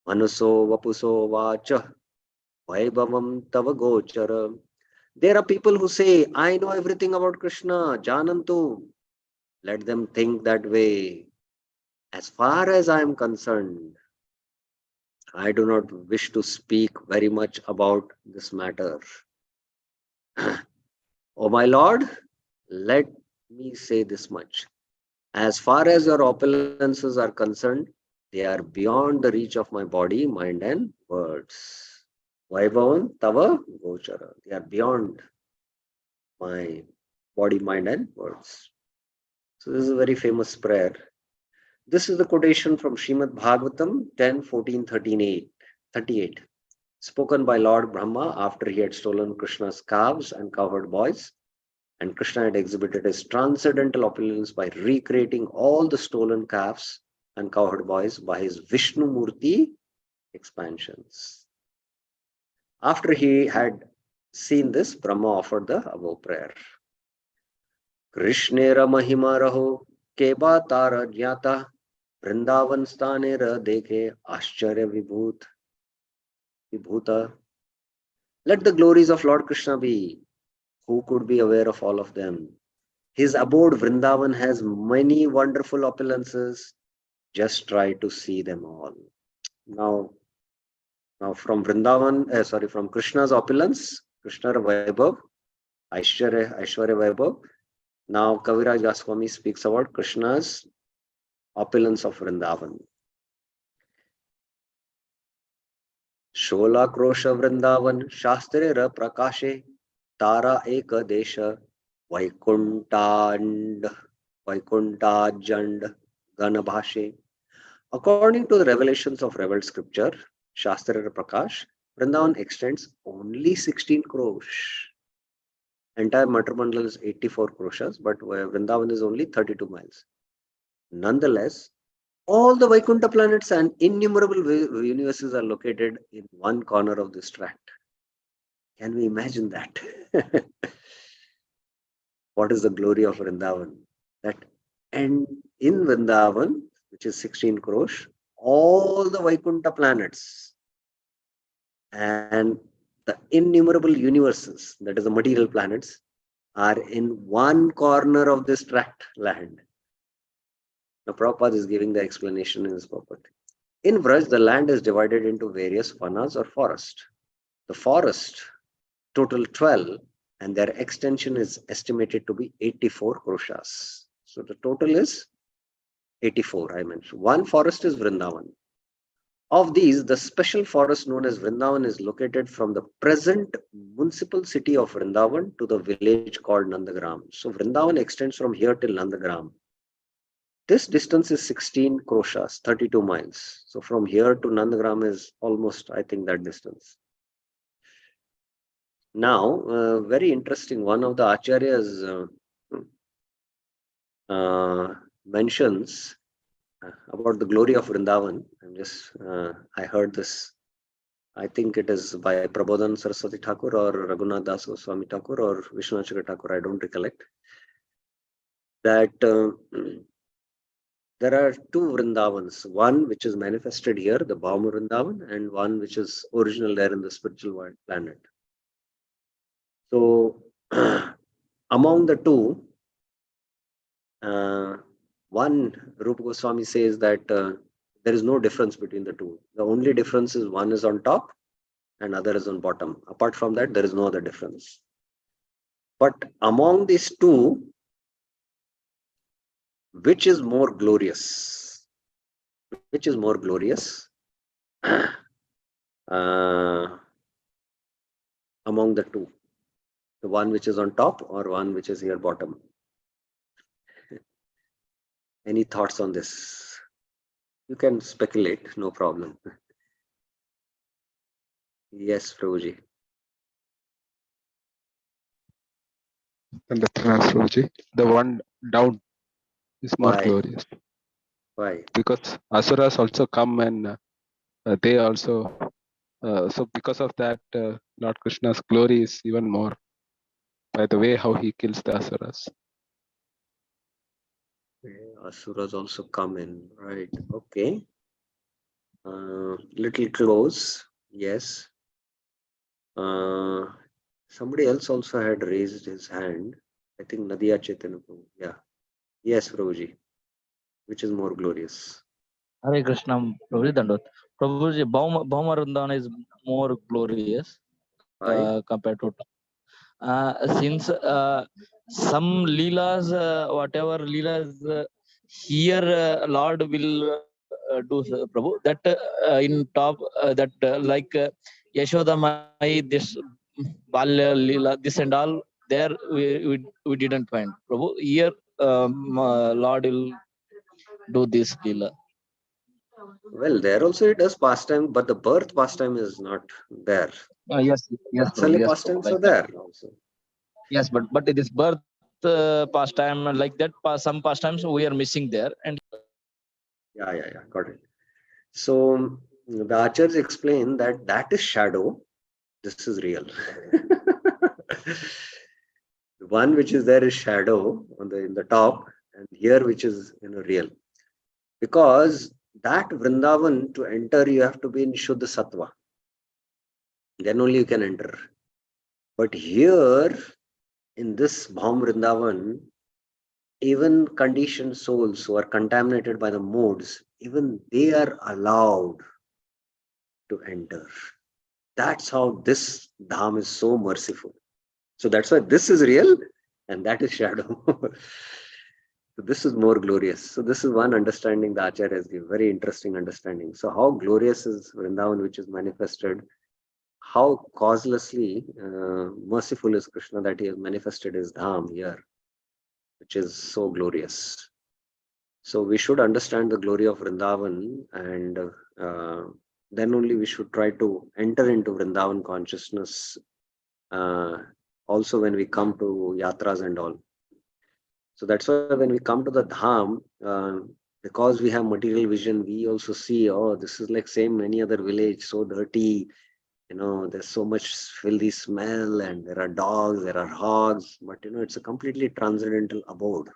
A: manuso vapuso vacha vaibhavam tava gochara. There are people who say, I know everything about Krishna, janantu. Let them think that way. As far as I am concerned, I do not wish to speak very much about this matter. Oh my Lord, let me say this much. As far as your opulences are concerned, they are beyond the reach of my body, mind and words. Vaibhavan Tava Gochara. They are beyond my body, mind, and words. So this is a very famous prayer. This is the quotation from Srimad Bhagavatam 10:14-38, spoken by Lord Brahma after he had stolen Krishna's calves and cowherd boys, and Krishna had exhibited his transcendental opulence by recreating all the stolen calves and cowherd boys by his Vishnu Murti expansions. After he had seen this, Brahma offered the above prayer. Krishnera Mahima Raho Keba Tara Jnata Vrindavan Stanera Dekhe Ascharya Vibhuta. Let the glories of Lord Krishna be. Who could be aware of all of them? His abode Vrindavan has many wonderful opulences. Just try to see them all. Now from Vrindavan, from Krishna's opulence, Krishna Vaibhav, Aishwarya Vaibhav. Now Kaviraj Goswami speaks about Krishna's opulence of Vrindavan. Shola Krosha Vrindavan Shastrera Prakashe Tara Eka Desha Vaikuntajand Ganabhashe. According to the revelations of revealed scripture, Shastrera Prakash, Vrindavan extends only 16 crores. Entire Matramandal is 84 crores, but Vrindavan is only 32 miles. Nonetheless, all the Vaikuntha planets and innumerable universes are located in one corner of this tract. Can we imagine that? What is the glory of Vrindavan? And in Vrindavan, which is 16 crores, all the Vaikuntha planets and the innumerable universes, that is the material planets, are in one corner of this tract land. Now, Prabhupada is giving the explanation in his purport. In Vraj, the land is divided into various vanas or forest. The forest, total 12, and their extension is estimated to be 84 kroshas. So the total is 84, I mentioned. One forest is Vrindavan. Of these, the special forest known as Vrindavan is located from the present municipal city of Vrindavan to the village called Nandagram. So Vrindavan extends from here till Nandagram. This distance is 16 kroshas, 32 miles. So from here to Nandagram is almost, I think, that distance. Now, very interesting, one of the acharyas mentions about the glory of Vrindavan. I heard this. I think it is by Prabodhan Saraswati Thakur or Raghunath Das Goswami Thakur or Vishwanath Chakravarti Thakur, I don't recollect. That there are two Vrindavans, one which is manifested here, the Bhauma Vrindavan, and one which is original there in the spiritual world planet. So, among the two, one, Rupa Goswami says that there is no difference between the two. The only difference is one is on top and other is on bottom. Apart from that, there is no other difference. But among these two, which is more glorious? Which is more glorious among the two? The one which is on top or one which is here bottom? Any thoughts on this? You can speculate, no problem. Yes, Prabhuji.
F: And the Prabhuji, the one down is more
A: Why?
F: glorious
A: Why?
F: because Asuras also come and they also. So because of that, Lord Krishna's glory is even more by the way how he kills the Asuras.
A: Asuras also come in, right? Okay. Little close, yes. Somebody else also had raised his hand. I think Nadia Chaitanya Prabhu. Yeah. Yes, Prabhuji. Which is more glorious?
C: Hare Krishna, Prabhuji Dandot. Prabhuji, Bhauma Vrindavan is more glorious
A: Why?
C: compared to since some leelas, whatever leelas here Lord will do, Prabhu, that in top, that like Yashoda Mai, this Balya Lila, this and all, there we didn't find. Prabhu, here Lord will do this Lila.
A: Well, there also it does pastime, but the birth pastime is not there.
C: Yes, yes, Prabhu,
A: Vatsalya
C: yes, Prabhu,
A: pastimes
C: like
A: are
C: that.
A: there also.
C: Yes, but this birth pastime like that, some pastimes we are missing there, and
A: Yeah, got it. So the Acharyas explain that that is shadow, this is real. The one which is there is shadow on in the top, and here which is real. Because that Vrindavan, to enter, you have to be in Shuddha Sattva. Then only you can enter. But here, in this Bhaum Vrindavan, even conditioned souls who are contaminated by the modes, even they are allowed to enter. That's how this Dham is so merciful. So that's why this is real and that is shadow. So this is more glorious. So this is one understanding the Acharya has given, very interesting understanding. So how glorious is Vrindavan which is manifested, how causelessly merciful is Krishna that he has manifested his Dham here, which is so glorious. So we should understand the glory of Vrindavan, and then only we should try to enter into Vrindavan consciousness also when we come to yatras and all. So that's why when we come to the Dham, because we have material vision, we also see, oh, this is like same any other village, so dirty, there's so much filthy smell and there are dogs, there are hogs, but it's a completely transcendental abode,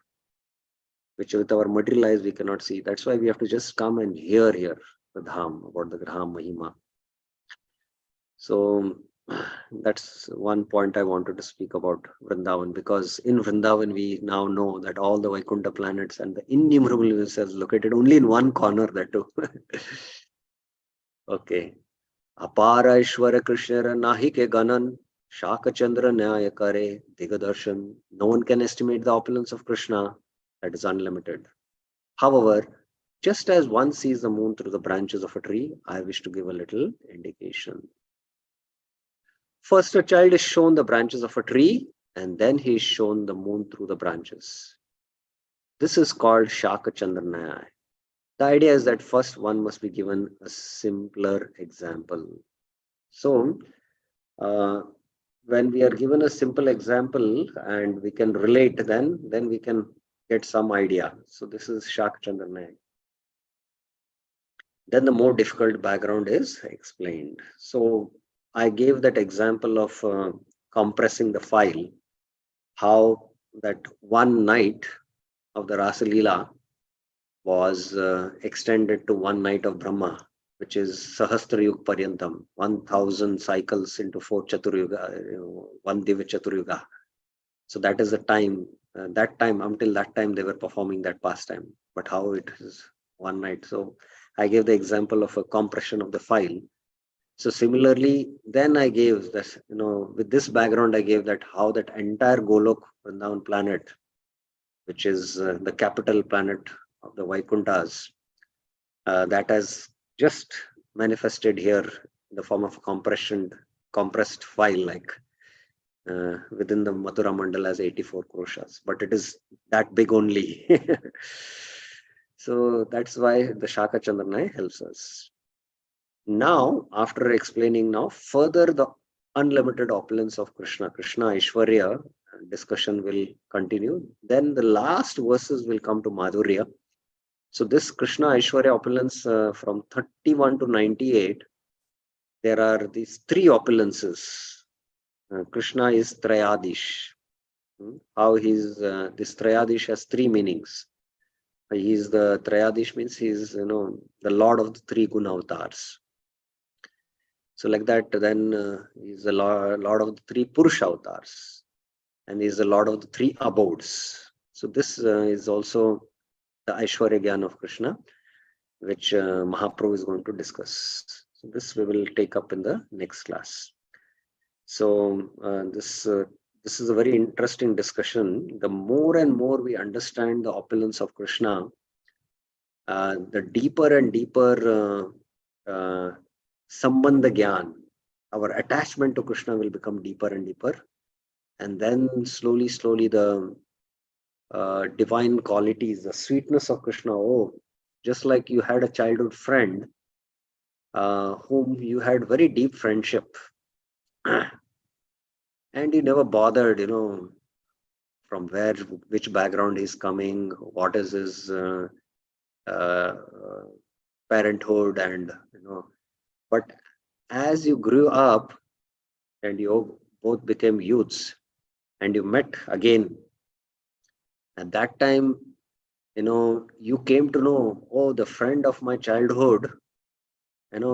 A: which with our material eyes we cannot see. That's why we have to just come and hear here the Dham, about the Graham Mahima. So that's one point I wanted to speak about Vrindavan, because in Vrindavan we now know that all the Vaikuntha planets and the innumerable universes are located only in one corner, that too. Okay. Apara Ishwara Krishna Nahi ke Ganan Shaka Chandra Nyaya Kare Digadarshan. No one can estimate the opulence of Krishna, that is unlimited. However, just as one sees the moon through the branches of a tree, I wish to give a little indication. First, a child is shown the branches of a tree, and then he is shown the moon through the branches. This is called Shaka Chandranaya. The idea is that first one must be given a simpler example. So, when we are given a simple example and we can relate, then we can get some idea. So this is Shaka Chandranaya. Then the more difficult background is explained. So I gave that example of compressing the file, how that one night of the Rasa Leela was extended to one night of Brahma, which is Sahastra Yug Paryantam, 1000 cycles into 4 Chaturyuga, one Divya Chaturyuga. So that is the time, until that time they were performing that pastime. But how it is one night. So I gave the example of a compression of the file. So similarly, then I gave this, with this background, I gave that how that entire Golok Vrindavan planet, which is the capital planet of the Vaikunthas, that has just manifested here in the form of a compressed file, like within the Mathura Mandal as 84 kroshas, but it is that big only. So that's why the Shaka Chandranaya helps us. Now, after explaining further the unlimited opulence of Krishna Aishwarya, discussion will continue. Then the last verses will come to Madhurya. So this Krishna Aishwarya opulence from 31 to 98, there are these three opulences. Krishna is Trayadish. How this Trayadish has three meanings. He is the Trayadish, means he is the Lord of the three Guna avatars. So like that, then he is the Lord of the three Purusha avatars, and he is the Lord of the three abodes. So this is also the Aishwarya Gyan of Krishna, which Mahaprabhu is going to discuss. So this we will take up in the next class. So this is a very interesting discussion. The more and more we understand the opulence of Krishna, the deeper and deeper Sambandha Gyan our attachment to Krishna will become deeper and deeper. And then slowly, slowly the divine qualities, the sweetness of Krishna. Oh, just like you had a childhood friend whom you had very deep friendship, and you never bothered, from which background he's coming, what is his uh, parenthood, and But as you grew up and you both became youths and you met again, at that time, you came to know, oh, the friend of my childhood,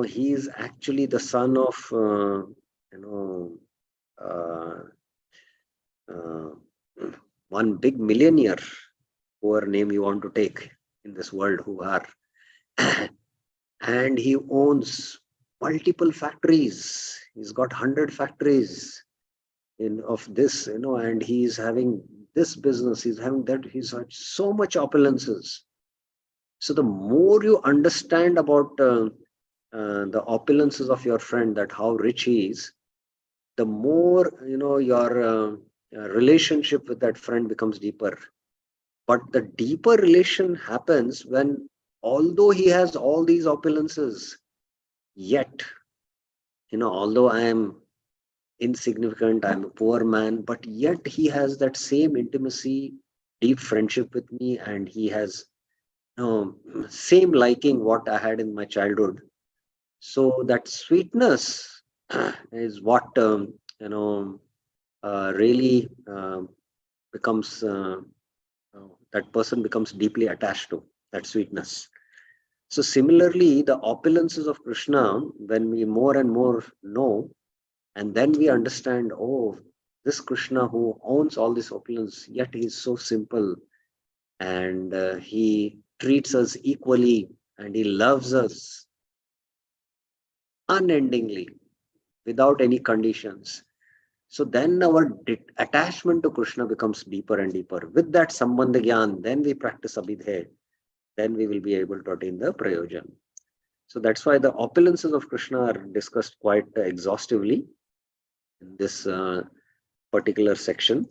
A: he is actually the son of, uh, uh, one big millionaire, whoever name you want to take in this world, who are, and he owns multiple factories. He's got 100 factories of this, and he's having this business, he's having that, he's had so much opulences. So the more you understand about the opulences of your friend, that how rich he is, the more your relationship with that friend becomes deeper. But the deeper relation happens when, although he has all these opulences, yet, although I am insignificant, I'm a poor man, but yet he has that same intimacy, deep friendship with me, and he has same liking what I had in my childhood. So that sweetness is what really becomes that person becomes deeply attached to that sweetness. So similarly, the opulences of Krishna, when we more and more know, and then we understand, oh, this Krishna who owns all this opulence, yet he is so simple, and he treats us equally, and he loves us unendingly without any conditions. So then our attachment to Krishna becomes deeper and deeper. With that Sambandha Gyan, then we practice Abhidhe, then we will be able to attain the Prayojan. So that's why the opulences of Krishna are discussed quite exhaustively in this particular section,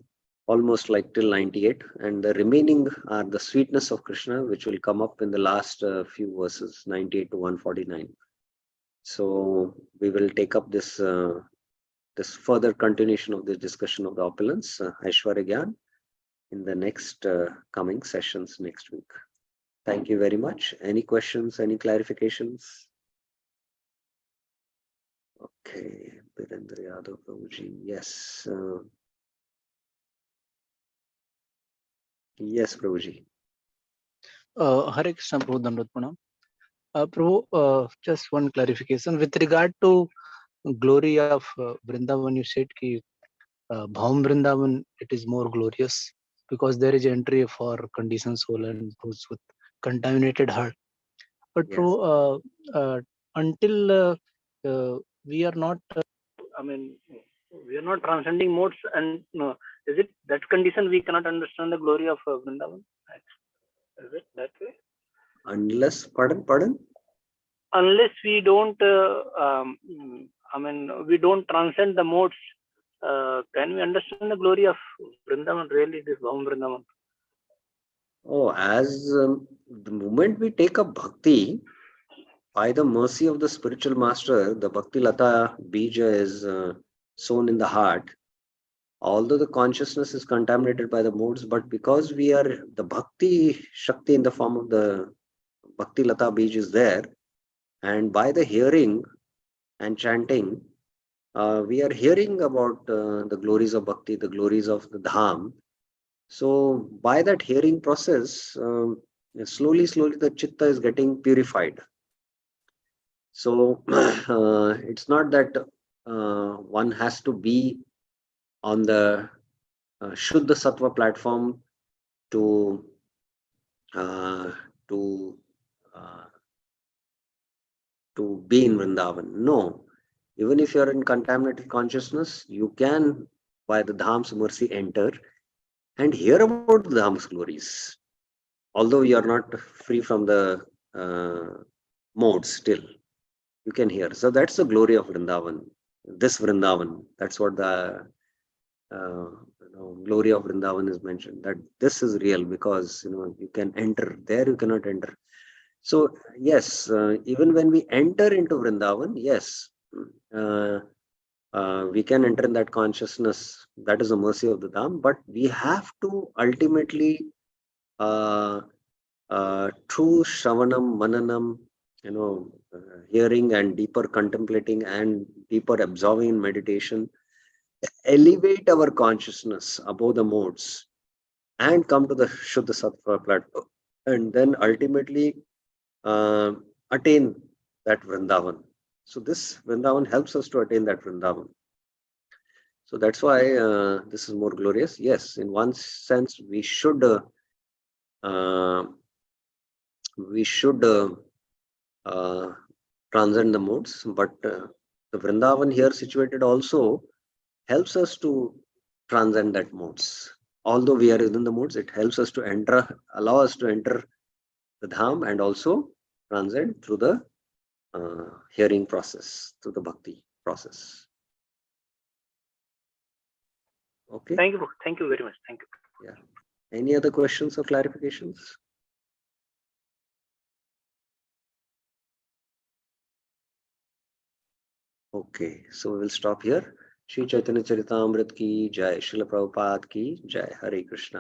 A: almost like till 98. And the remaining are the sweetness of Krishna, which will come up in the last few verses, 98 to 149. So we will take up this this further continuation of this discussion of the opulence, Aishwarya Gyan, in the next coming sessions next week. Thank you very much. Any questions, any clarifications? Okay, Birendra Yadav Prabhuji, yes. Yes, Prabhuji.
D: Hare Krishna, Prabhu Dandot Pranam. Prabhu, just one clarification with regard to glory of Vrindavan. You said ki Bhaum Vrindavan, it is more glorious because there is entry for conditioned soul and those with contaminated heart. But
A: Yes.
D: Prabhu, until we are not, we are not transcending modes, and is it that condition we cannot understand the glory of Vrindavan? Is it that way?
A: Unless, pardon?
D: Unless we don't, we don't transcend the modes, can we understand the glory of Vrindavan, really, this Bhaum Vrindavan?
A: Oh, as the moment we take up bhakti, by the mercy of the spiritual master, the Bhakti Lata Bija is sown in the heart. Although the consciousness is contaminated by the modes, but because we are the Bhakti Shakti in the form of the Bhakti Lata Bij is there, and by the hearing and chanting, we are hearing about the glories of Bhakti, the glories of the Dham. So by that hearing process, slowly the Chitta is getting purified. So it's not that one has to be on the Shuddha Sattva platform to be in Vrindavan. No, even if you are in contaminated consciousness, you can, by the Dham's mercy, enter and hear about the Dham's glories. Although you are not free from the modes still, you can hear. So that's the glory of Vrindavan. this Vrindavan. That's what the glory of Vrindavan is mentioned. That this is real because you can enter there, you cannot enter. So yes, even when we enter into Vrindavan, yes, we can enter in that consciousness. That is the mercy of the Dham. But we have to ultimately, through Shravanam, Mananam, hearing and deeper contemplating and deeper absorbing in meditation, elevate our consciousness above the modes and come to the Shuddha Sattva plateau, and then ultimately attain that Vrindavan. So this Vrindavan helps us to attain that Vrindavan. So that's why this is more glorious. Yes, in one sense, we should transcend the modes, but the Vrindavan here situated also helps us to transcend that modes. Although we are within the modes, it helps us to enter, allow us to enter the Dham and also transcend through the hearing process, through the bhakti process. Okay.
D: Thank you. Thank you very much. Thank you.
A: Yeah. Any other questions or clarifications? Okay, so we will stop here. Shri Chaitanya Charitamrita ki jai, Srila Prabhupada ki jai, Hare Krishna.